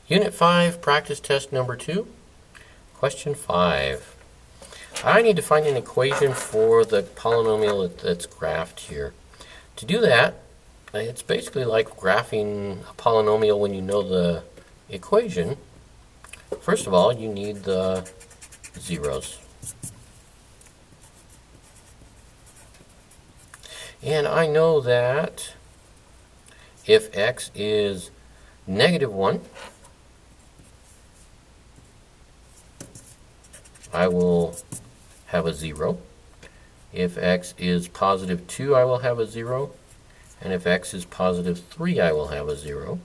Unit 5, practice test number 2, question 5. I need to find an equation for the polynomial that's graphed here. To do that, it's basically like graphing a polynomial when you know the equation. First of all, you need the zeros. And I know that if x is -1, I will have a 0. If x is +2, I will have a 0. And if x is +3, I will have a 0.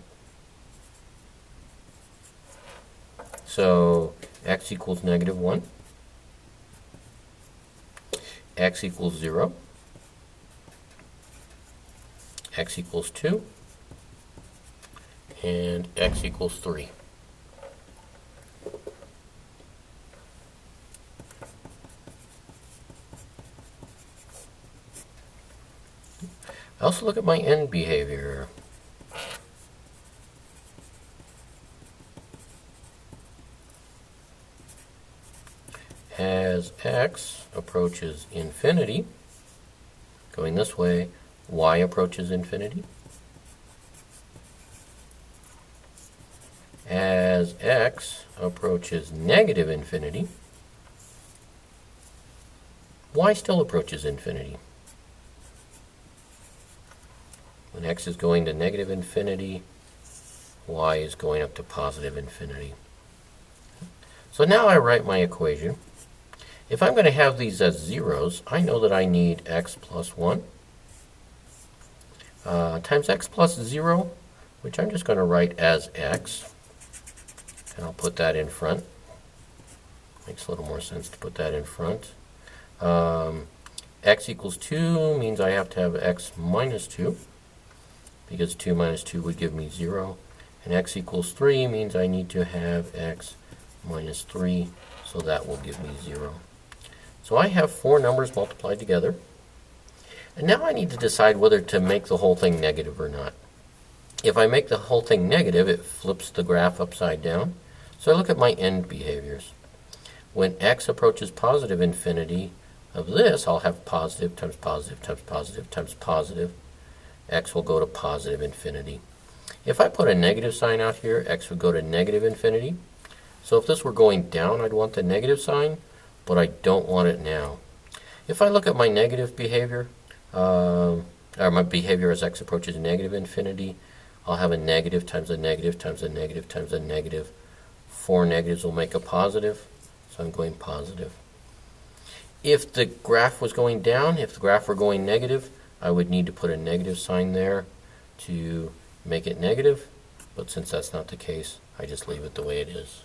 So x equals -1, x equals 0, x equals 2, and x equals 3. I also look at my end behavior. As x approaches infinity, going this way, y approaches infinity. As x approaches -infinity, y still approaches infinity. When x is going to -infinity, y is going up to +infinity. So now I write my equation. If I'm going to have these as zeros, I know that I need x plus 1 times x plus 0, which I'm just going to write as x. And I'll put that in front. Makes a little more sense to put that in front. X equals 2 means I have to have x minus 2, because 2 minus 2 would give me 0. And x equals 3 means I need to have x minus 3, so that will give me 0. So I have 4 numbers multiplied together. And now I need to decide whether to make the whole thing negative or not. If I make the whole thing negative, it flips the graph upside down. So I look at my end behaviors. When x approaches +infinity of this, I'll have positive times positive times positive times positive. X will go to +infinity. If I put a negative sign out here, x would go to -infinity. So if this were going down, I'd want the negative sign, but I don't want it now. If I look at my negative behavior, or my behavior as x approaches -infinity, I'll have a negative times a negative times a negative times a negative. 4 negatives will make a positive, so I'm going positive. If the graph was going down, if the graph were going negative, I would need to put a negative sign there to make it negative, but since that's not the case, I just leave it the way it is.